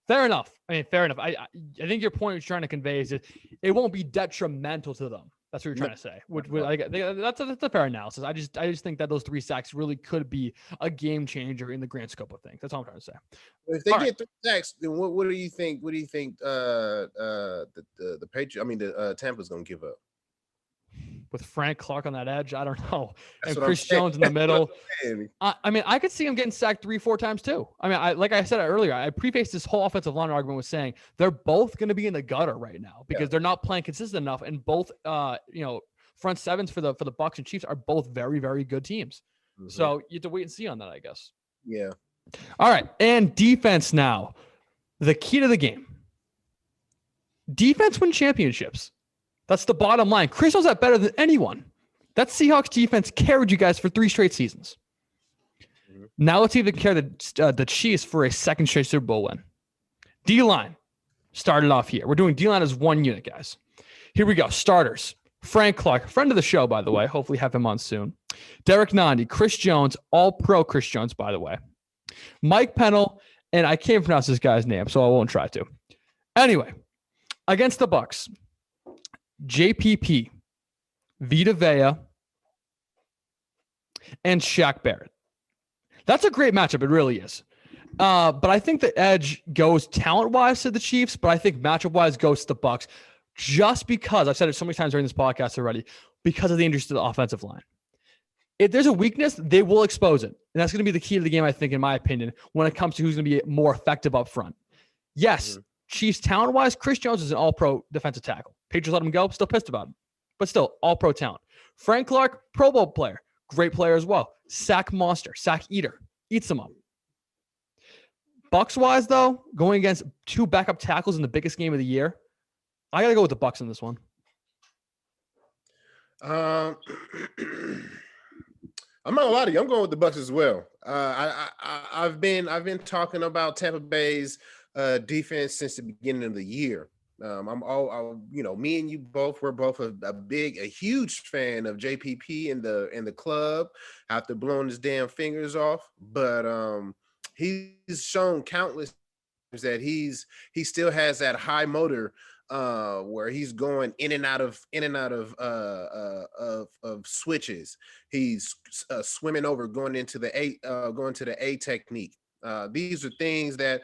Fair enough. Fair enough. I think your point you're trying to convey is that it won't be detrimental to them. That's what you're trying to say. That's a fair analysis. I just think that those 3 sacks really could be a game changer in the grand scope of things. That's all I'm trying to say. If they get 3 sacks, then what do you think? What do you think the Tampa's gonna give up? With Frank Clark on that edge, I don't know. And Chris Jones in the middle. I could see him getting sacked 3-4 times too. Like I said earlier, I prefaced this whole offensive line argument with saying they're both going to be in the gutter right now because they're not playing consistent enough. And both, front sevens for the Bucs and Chiefs are both very, very good teams. Mm-hmm. So you have to wait and see on that, I guess. Yeah. All right. And defense now. The key to the game. Defense win championships. That's the bottom line. Chris knows that better than anyone. That Seahawks defense carried you guys for 3 straight seasons. Mm-hmm. Now let's see if they can carry the Chiefs for a 2nd straight Super Bowl win. D-line started off here. We're doing D-line as 1 unit, guys. Here we go. Starters. Frank Clark, friend of the show, by the way. Hopefully have him on soon. Derek Nandi, Chris Jones, all-pro Chris Jones, by the way. Mike Pennell, and I can't pronounce this guy's name, so I won't try to. Anyway, against the Bucs. JPP, Vita Vea, and Shaq Barrett. That's a great matchup. It really is. But I think the edge goes talent-wise to the Chiefs, but I think matchup-wise goes to the Bucs just because, I've said it so many times during this podcast already, because of the injuries to the offensive line. If there's a weakness, they will expose it. And that's going to be the key to the game, I think, in my opinion, when it comes to who's going to be more effective up front. Yes, Chiefs talent-wise, Chris Jones is an all-pro defensive tackle. Patriots let him go, still pissed about him. But still, all-pro talent. Frank Clark, Pro Bowl player. Great player as well. Sack monster, sack eater. Eats them up. Bucs-wise, though, going against 2 backup tackles in the biggest game of the year, I got to go with the Bucs in this one. I'm not gonna lie to you. I'm going with the Bucs as well. I've been talking about Tampa Bay's defense since the beginning of the year. Me and you both were both a huge fan of JPP in the club after blowing his damn fingers off. But he's shown countless times that he still has that high motor where he's going in and out of switches. He's swimming over, going to the A technique. These are things that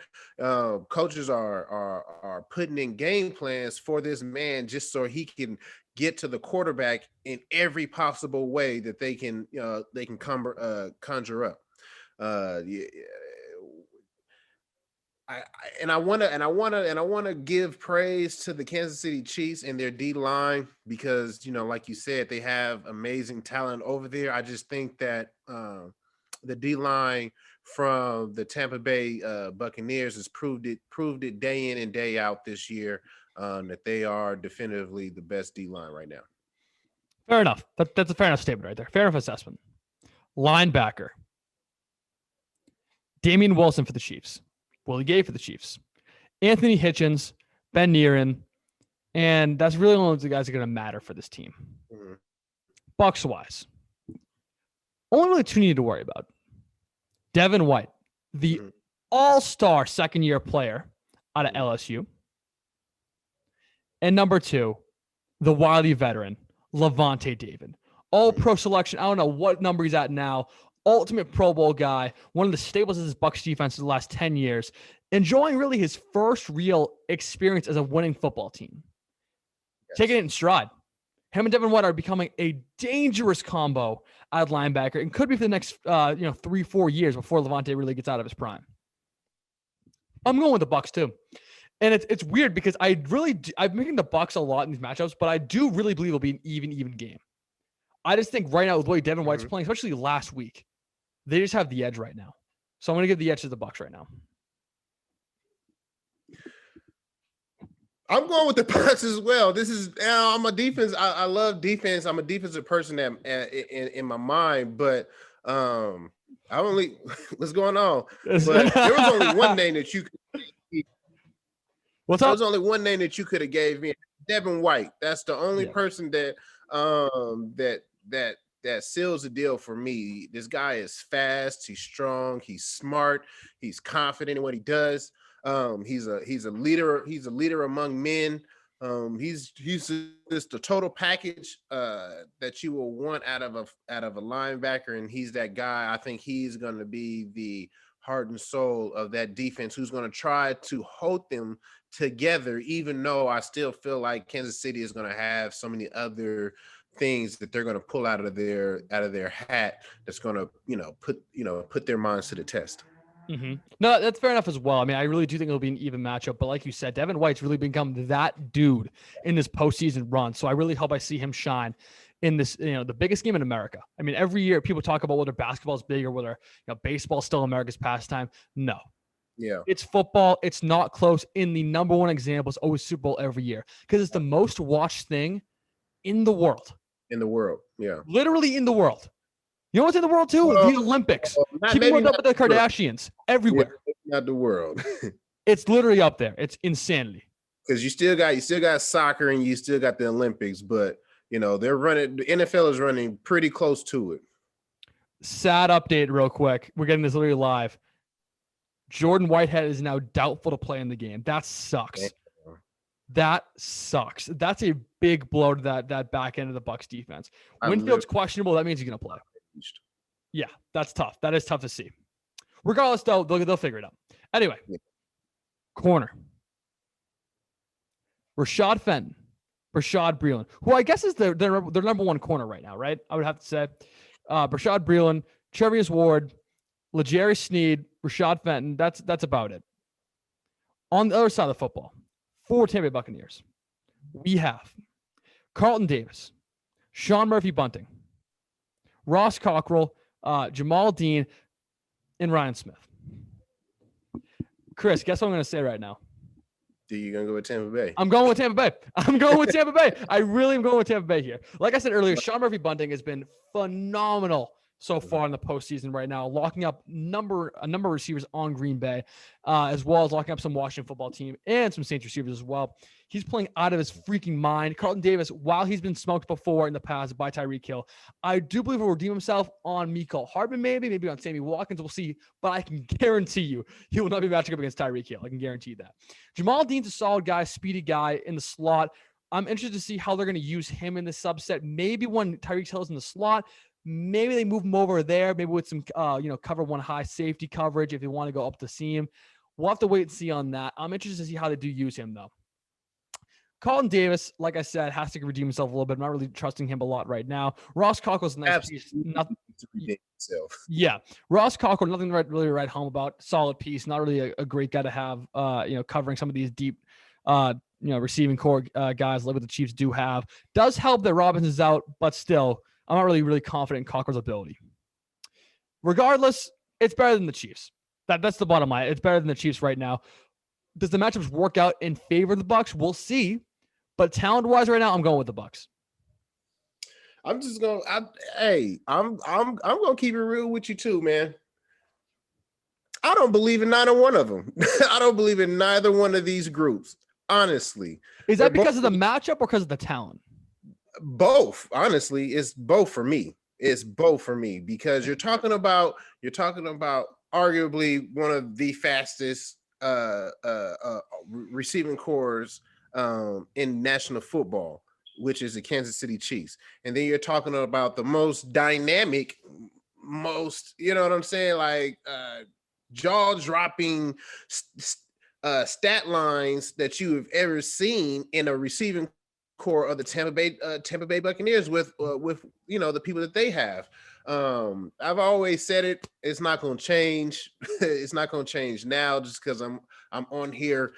coaches are putting in game plans for this man, just so he can get to the quarterback in every possible way that they can conjure up. I want to give praise to the Kansas City Chiefs and their D line because, like you said, they have amazing talent over there. I just think that the D line from the Tampa Bay Buccaneers has proved it day in and day out this year that they are definitively the best D line right now. Fair enough. That's a fair enough statement right there. Fair enough assessment. Linebacker. Damian Wilson for the Chiefs. Willie Gay for the Chiefs. Anthony Hitchens, Ben Neeren, and that's really only the guys that are going to matter for this team. Mm-hmm. Bucks wise, only really two need to worry about. Devin White, the all-star second-year player out of LSU. And number two, the wily veteran, Levante David. All-pro selection. I don't know what number he's at now. Ultimate Pro Bowl guy. One of the staples of this Bucs defense in the last 10 years. Enjoying really his first real experience as a winning football team. Yes. Taking it in stride. Him and Devin White are becoming a dangerous combo at linebacker and could be for the next 3-4 years before Levante really gets out of his prime. I'm going with the Bucs too. And it's weird because I'm making the Bucs a lot in these matchups, but I do really believe it'll be an even game. I just think right now with the way Devin White's playing, especially last week, they just have the edge right now. So I'm going to give the edge to the Bucs right now. I'm going with the Bucs as well. This is I'm a defense. I love defense. I'm a defensive person in my mind, but what's going on? But there was only one name that you could. What's up? There was only one name that you could have gave me. Devin White. That's the only person that that seals the deal for me. This guy is fast. He's strong. He's smart. He's confident in what he does. He's a leader. He's a leader among men. He's just the total package that you will want out of a linebacker, and he's that guy. I think he's going to be the heart and soul of that defense, who's going to try to hold them together, even though I still feel like Kansas City is going to have so many other things that they're going to pull out of their hat that's going to put their minds to the test. Mm-hmm. No, that's fair enough as well. I mean, I really do think it'll be an even matchup, but like you said, Devin White's really become that dude in this postseason run. So I really hope I see him shine in this, the biggest game in America. I mean, every year people talk about whether basketball is big or whether baseball is still America's pastime. No. Yeah. It's football. It's not close. In the number one example is always Super Bowl every year because it's the most watched thing in the world. In the world. Yeah. Literally in the world. You know what's in the world too? The Olympics. Keeping up with the Kardashians everywhere. Not the world. It's literally up there. It's insanity. Because you still got soccer and you still got the Olympics, but they're running. The NFL is running pretty close to it. Sad update, real quick. We're getting this literally live. Jordan Whitehead is now doubtful to play in the game. That sucks. That sucks. That's a big blow to that back end of the Bucs defense. Winfield's questionable. That means he's going to play. Yeah, that's tough. That is tough to see. Regardless, though, they'll figure it out. Anyway, corner. Rashad Fenton, Rashad Breeland, who I guess is their number one corner right now, right? I would have to say. Rashad Breeland, Trevius Ward, L'Jarius Sneed, Rashad Fenton. That's about it. On the other side of the football, for Tampa Bay Buccaneers, we have Carlton Davis, Sean Murphy-Bunting, Ross Cockrell, Jamal Dean, and Ryan Smith. Chris, guess what I'm going to say right now? You going to go with Tampa Bay? I'm going with Tampa Bay. I really am going with Tampa Bay here. Like I said earlier, Sean Murphy-Bunting has been phenomenal so far in the postseason right now, locking up a number of receivers on Green Bay, as well as locking up some Washington football team and some Saints receivers as well. He's playing out of his freaking mind. Carlton Davis, while he's been smoked before in the past by Tyreek Hill, I do believe he'll redeem himself on Mecole Hardman, maybe on Sammy Watkins. We'll see, but I can guarantee you he will not be matching up against Tyreek Hill. I can guarantee that. Jamal Dean's a solid guy, speedy guy in the slot. I'm interested to see how they're going to use him in the subset. Maybe when Tyreek Hill's in the slot, maybe they move him over there, maybe with some, cover one high safety coverage if they want to go up the seam. We'll have to wait and see on that. I'm interested to see how they do use him, though. Carlton Davis, like I said, has to redeem himself a little bit. I'm not really trusting him a lot right now. Ross Cockrell's a nice piece. Yeah. Ross Cockrell, nothing to really write home about. Solid piece. Not really a great guy to have, covering some of these deep, receiving core guys like what the Chiefs do have. Does help that Robinson's out, but still, I'm not really confident in Cockrell's ability. Regardless, it's better than the Chiefs. That's the bottom line. It's better than the Chiefs right now. Does the matchups work out in favor of the Bucs? We'll see. But talent-wise, right now, I'm going with the Bucs. I'm gonna keep it real with you too, man. I don't believe in neither one of them. I don't believe in neither one of these groups, honestly. Is that because of the matchup or because of the talent? Both, honestly, it's both for me. It's both for me because you're talking about arguably one of the fastest receiving cores in national football, which is the Kansas City Chiefs. And then you're talking about the most dynamic, most, you know what I'm saying, like jaw-dropping stat lines that you have ever seen in a receiving core of the Tampa Bay Buccaneers with you know the people that they have. I've always said it. It's not going to change. It's not going to change now, just because I'm on here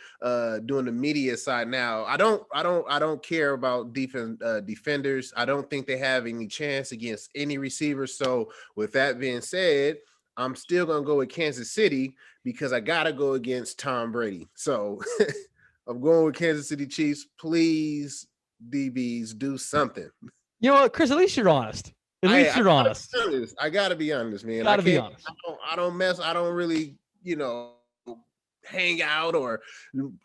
doing the media side now. I don't care about defenders. I don't think they have any chance against any receivers. So with that being said, I'm still going to go with Kansas City because I got to go against Tom Brady. So I'm going with Kansas City Chiefs. Please, DBs, do something. You know what, Chris? At least you're honest. At least you're honest. I gotta be honest, man. Gotta be honest. I don't mess. I don't really, hang out or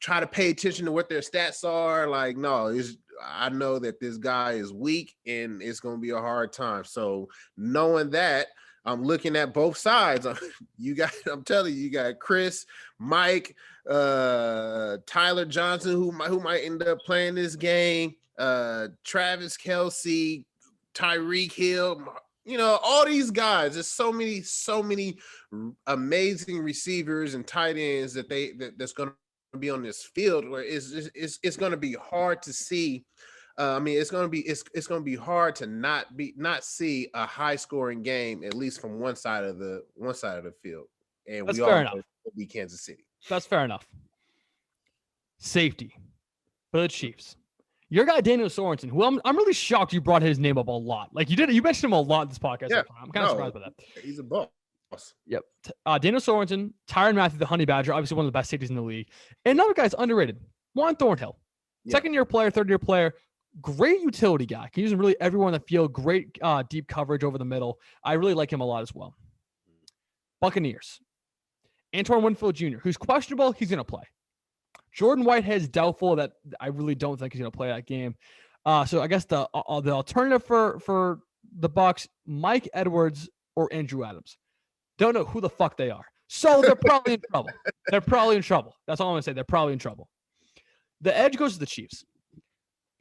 try to pay attention to what their stats are. Like, no, I know that this guy is weak and it's gonna be a hard time. So knowing that, I'm looking at both sides. I'm telling you, you got Chris, Mike, Tyler Johnson, who might end up playing this game. Travis Kelce, Tyreek Hill, all these guys. There's so many amazing receivers and tight ends that's going to be on this field where it's going to be hard to see. It's going to be hard to not see a high scoring game, at least from one side of the field. And that's we fair all enough. Will be Kansas City. That's fair enough. Safety for the Chiefs. Your guy Daniel Sorensen, who I'm really shocked you brought his name up a lot. Like you mentioned him a lot in this podcast. Yeah, I'm kind of surprised by that. He's a boss. Yep. Daniel Sorensen, Tyrann Matthew, the Honey Badger, obviously one of the best safeties in the league. And another guy's underrated, Juan Thornhill. Yeah. Second-year player, third-year player, great utility guy. Can use him really everywhere on the field. Great deep coverage over the middle. I really like him a lot as well. Buccaneers. Antoine Winfield Jr., who's questionable. He's going to play. Jordan Whitehead's doubtful. That I really don't think he's going to play that game. So I guess the alternative for the Bucs, Mike Edwards or Andrew Adams. Don't know who the fuck they are. So they're probably in trouble. They're probably in trouble. That's all I'm going to say. They're probably in trouble. The edge goes to the Chiefs.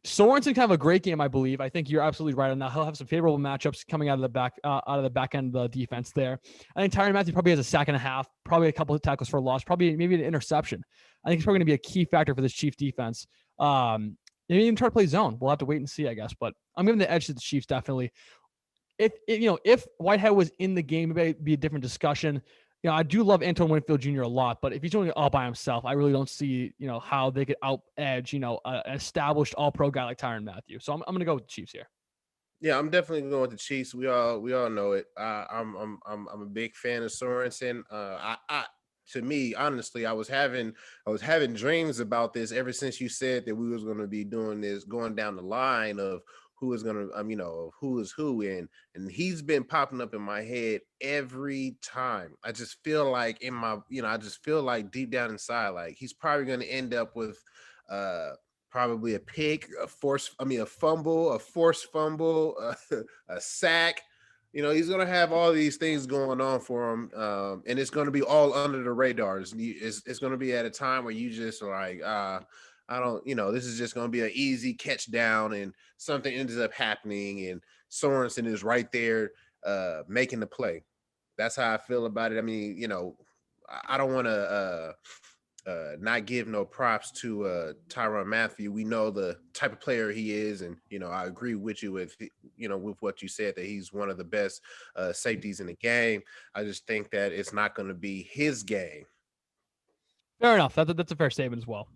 Sorensen can have a great game, I believe. I think you're absolutely right on that. He'll have some favorable matchups coming out of the back end of the defense there. I think Tyrann Matthew probably has a sack and a half, probably a couple of tackles for a loss, probably maybe an interception. I think he's probably going to be a key factor for this Chiefs defense. Maybe even try to play zone. We'll have to wait and see, I guess. But I'm giving the edge to the Chiefs definitely. If Whitehead was in the game, maybe it'd be a different discussion. I do love Antoine Winfield Jr. a lot, but if he's doing it all by himself, I really don't see, how they could out-edge, an established all-pro guy like Tyrann Matthew. So I'm going to go with the Chiefs here. Yeah, I'm definitely going with the Chiefs. We all know it. I'm a big fan of Sorensen. To me, honestly, I was having dreams about this ever since you said that we was going to be doing this, going down the line of who is going to, who is who, and he's been popping up in my head every time. I just feel like I just feel like deep down inside, like he's probably going to end up with probably a pick, a fumble, a forced fumble, a sack. He's going to have all these things going on for him, and it's going to be all under the radars. It's going to be at a time where you just like, this is just going to be an easy catch down and something ends up happening and Sorensen is right there making the play. That's how I feel about it. I don't want to not give no props to Tyrann Matthew. We know the type of player he is. And, I agree with you with what you said, that he's one of the best safeties in the game. I just think that it's not going to be his game. Fair enough. That's a fair statement as well.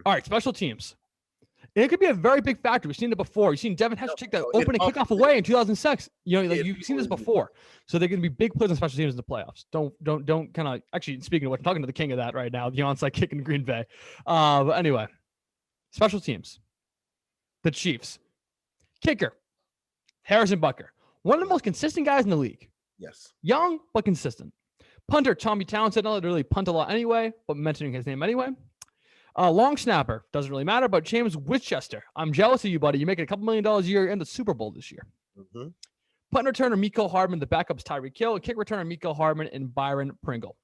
All right, special teams. And it could be a very big factor. We've seen it before. You've seen Devin Hester take the opening kickoff away in 2006. You've seen this before. So they're going to be big plays on special teams in the playoffs. Don't kind of, actually, speaking of what, I'm talking to the king of that right now, the onside kick in Green Bay. But anyway, special teams. The Chiefs. Kicker, Harrison Butker. One of the most consistent guys in the league. Yes. Young, but consistent. Punter, Tommy Townsend. I don't really punt a lot anyway, but mentioning his name anyway. Long snapper, doesn't really matter, but James Winchester. I'm jealous of you, buddy. You're making a couple $1 million a year in the Super Bowl this year. Mhm. Punt returner, Miko Hardman. The backup's Tyreek Hill. Kick returner, Miko Hardman and Byron Pringle.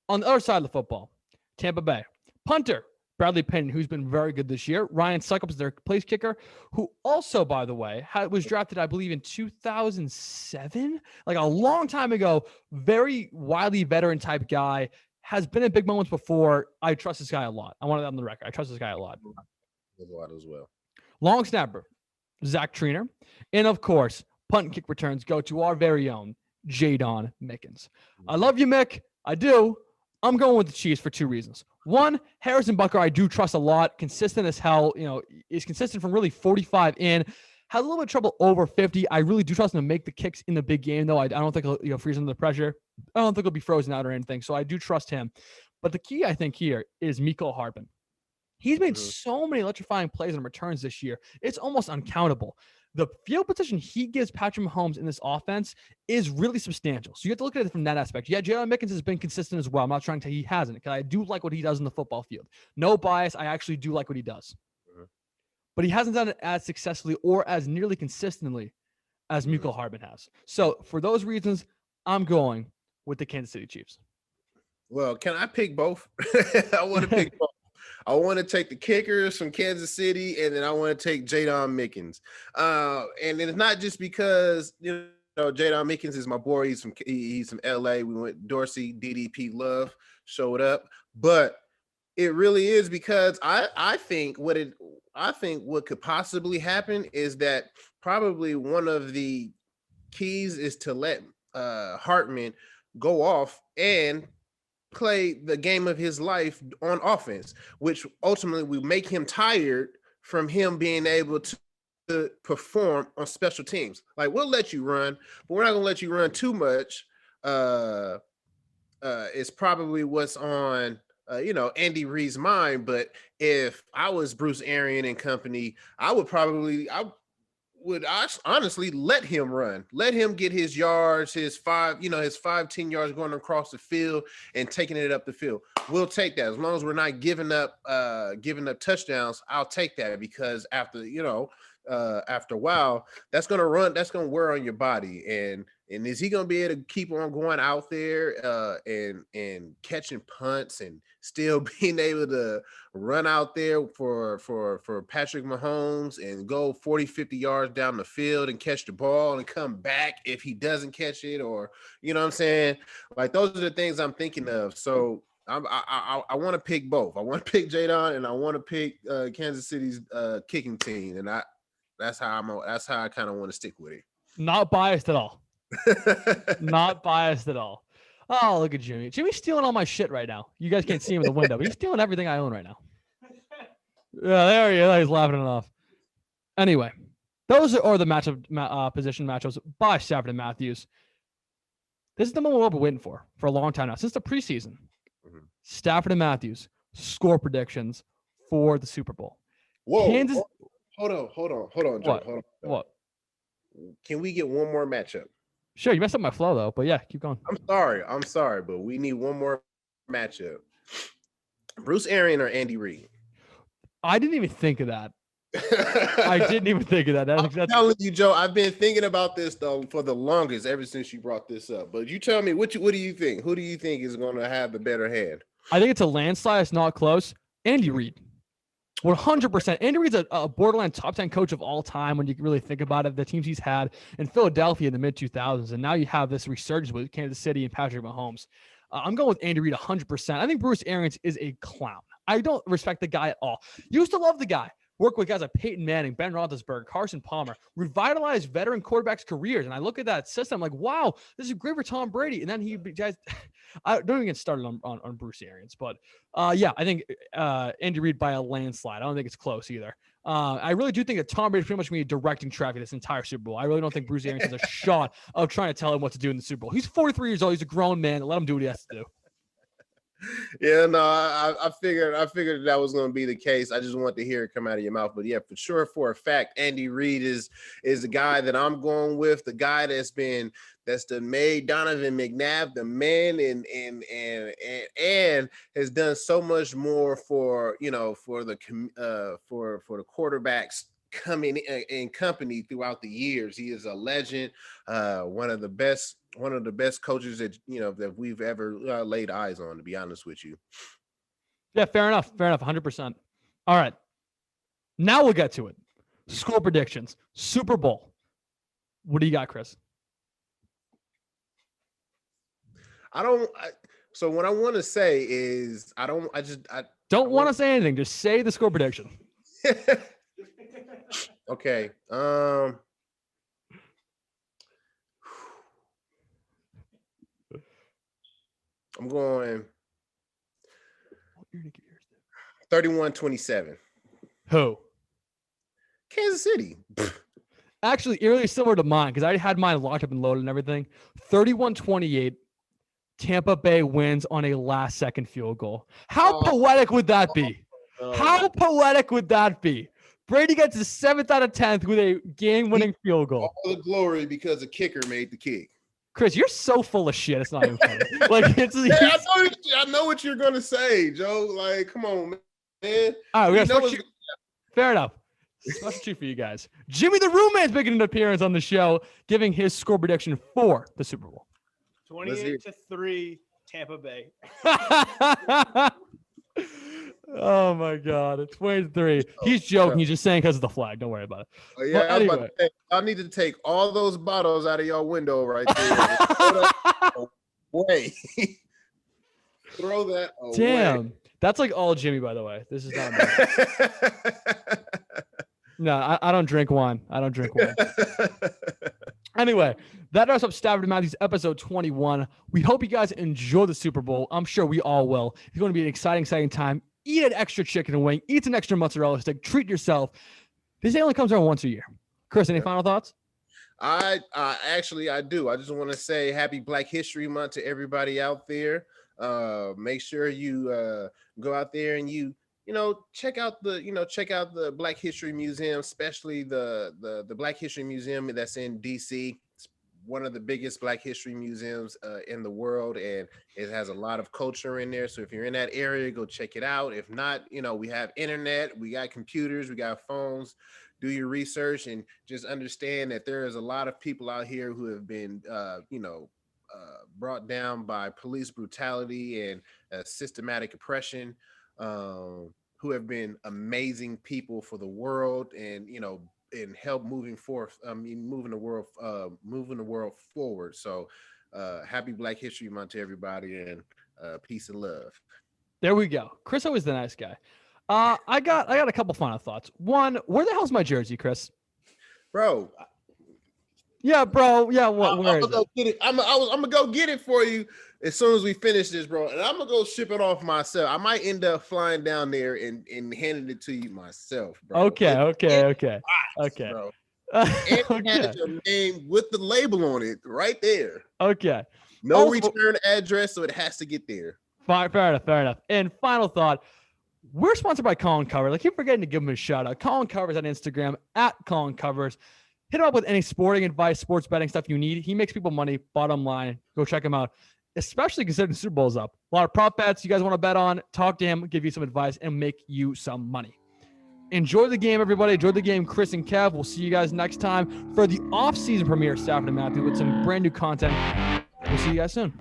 On the other side of the football, Tampa Bay. Punter, Bradley Pinion, who's been very good this year. Ryan Suckup is their place kicker, who also, by the way, was drafted, I believe, in 2007, like a long time ago. Very wily veteran type guy. Has been in big moments before. I trust this guy a lot. I want it on the record. I trust this guy a lot. A lot as well. Long snapper, Zach Triner. And of course, punt and kick returns go to our very own Jadon Mickens. I love you, Mick. I do. I'm going with the Chiefs for 2 reasons. One, Harrison Butker, I do trust a lot. Consistent as hell. Is consistent from really 45 in. Has a little bit of trouble over 50. I really do trust him to make the kicks in the big game, though. I don't think he'll freeze under the pressure. I don't think he'll be frozen out or anything. So I do trust him. But the key, I think, here is Miko Hardman. He's made so many electrifying plays and returns this year. It's almost uncountable. The field position he gives Patrick Mahomes in this offense is really substantial. So you have to look at it from that aspect. Yeah, Jalen Mickens has been consistent as well. I'm not trying to say he hasn't, because I do like what he does in the football field. No bias. I actually do like what he does. But he hasn't done it as successfully or as nearly consistently as Miko Hardman has. So for those reasons, I'm going with the Kansas City Chiefs. Well, can I pick both? I want to pick both. I want to take the kickers from Kansas City, and then I want to take Jadon Mickens. And it's not just because Jadon Mickens is my boy. He's from LA. We went Dorsey, DDP Love showed up, but it really is because I think what could possibly happen is that probably one of the keys is to let Hartman go off and play the game of his life on offense, which ultimately will make him tired from him being able to perform on special teams. Like, we'll let you run, but we're not gonna let you run too much. It's probably what's on Andy Reid's mind. But if I was Bruce Arians and company, I would honestly let him run, let him get his yards, his 5-10 yards going across the field and taking it up the field. We'll take that as long as we're not giving up touchdowns. I'll take that, because after a while, that's going to wear on your body. And is he going to be able to keep on going out there and catching punts and still being able to run out there for Patrick Mahomes and go 40, 50 yards down the field and catch the ball and come back if he doesn't catch it? Or, you know what I'm saying? Like, those are the things I'm thinking of. So I want to pick both. I want to pick Jadon, and I want to pick Kansas City's kicking team. And that's how I kind of want to stick with it. Not biased at all. Not biased at all. Oh, look at Jimmy. Jimmy's stealing all my shit right now. You guys can't see him in the window, but he's stealing everything I own right now. Yeah, there he is. He's laughing it off. Anyway, those are the position matchups by Stafford and Matthews. This is the moment we've been waiting for a long time now, since the preseason. Stafford and Matthews score predictions for the Super Bowl. Whoa! Kansas. Hold on, Joe. What? Can we get one more matchup? Sure, you messed up my flow though, but yeah, keep going. I'm sorry, but we need one more matchup. Bruce Arians or Andy Reid? I didn't even think of that. I didn't even think of that. I'm telling you, Joe, I've been thinking about this though for the longest, ever since you brought this up. But you tell me, what do you think? Who do you think is going to have the better hand? I think it's a landslide. It's not close. Andy Reid. 100%. Andy Reid's a borderline top 10 coach of all time when you really think about it. The teams he's had in Philadelphia in the mid-2000s, and now you have this resurgence with Kansas City and Patrick Mahomes. I'm going with Andy Reid 100%. I think Bruce Arians is a clown. I don't respect the guy at all. Used to love the guy. Work with guys like Peyton Manning, Ben Roethlisberger, Carson Palmer, revitalized veteran quarterbacks' careers. And I look at that system, I'm like, wow, this is great for Tom Brady. And then I don't even get started on Bruce Arians. But yeah, I think Andy Reid by a landslide. I don't think it's close either. I really do think that Tom Brady is pretty much going to be directing traffic this entire Super Bowl. I really don't think Bruce Arians has a shot of trying to tell him what to do in the Super Bowl. He's 43 years old. He's a grown man. Let him do what he has to do. Yeah, no, I figured that was going to be the case. I just wanted to hear it come out of your mouth. But yeah, for sure, for a fact, Andy Reid is the guy that I'm going with. The guy that's made Donovan McNabb the man, and has done so much more for the quarterbacks coming in company throughout the years. He is a legend, one of the best coaches that we've ever laid eyes on, to be honest with you. Yeah, fair enough. 100%. All right. Now we'll get to it. Score predictions. Super Bowl. What do you got, Chris? So what I want to say is I don't want to say anything. Just say the score prediction. Okay. I'm going 31-27. Who? Kansas City. Actually, eerily similar to mine because I had mine locked up and loaded and everything. 31-28. Tampa Bay wins on a last-second field goal. How poetic would that be? How poetic would that be? Brady gets his 7th out of 10th with a game-winning field goal. All the glory because the kicker made the kick. Chris, you're so full of shit. It's not even funny. Like I know what you're gonna say, Joe. Like, come on, man. All right, we got fair enough. Special treat for you guys. Jimmy the Roomman's making an appearance on the show, giving his score prediction for the Super Bowl. 28-3, Tampa Bay. Oh my God, it's 23. He's joking. He's just saying because of the flag. Don't worry about it. Oh, yeah, well, anyway. I was about to say, I need to take all those bottles out of your window right there. Away. Throw that away. Damn, that's like all Jimmy, by the way. This is not me. No, I don't drink wine. Anyway, that wraps up Stafford and Matthews episode 21. We hope you guys enjoy the Super Bowl. I'm sure we all will. It's going to be an exciting time. Eat an extra chicken and wing. Eat an extra mozzarella stick. Treat yourself. This only comes around once a year. Chris, any final thoughts? I do. I just want to say happy Black History Month to everybody out there. Make sure you go out there and check out the Black History Museum, especially the Black History Museum that's in DC. It's one of the biggest Black History museums in the world, and it has a lot of culture in there. So if you're in that area, go check it out. If not, we have internet, we got computers, we got phones. Do your research and just understand that there is a lot of people out here who have been, brought down by police brutality and systematic oppression. Who have been amazing people for the world and help moving the world forward. So happy Black History Month to everybody, and peace and love. There we go. Chris always the nice guy. I got a couple final thoughts. One, where the hell's my jersey, Chris? Bro. Yeah, bro. Yeah, where is it? I'm gonna go get it for you as soon as we finish this, bro. And I'm gonna go ship it off myself. I might end up flying down there and handing it to you myself, bro. Okay. Bro. And it has your name with the label on it right there. Okay. No return address, so it has to get there. Fine, fair enough. And final thought. We're sponsored by Colin Covers. I keep forgetting to give him a shout out. Colin Covers on Instagram @Colin Covers. Hit him up with any sporting advice, sports betting stuff you need. He makes people money. Bottom line, go check him out. Especially considering the Super Bowl's up. A lot of prop bets you guys want to bet on. Talk to him, give you some advice, and make you some money. Enjoy the game, everybody. Enjoy the game, Chris and Kev. We'll see you guys next time for the off-season premiere of Stafford and Matthews with some brand new content. We'll see you guys soon.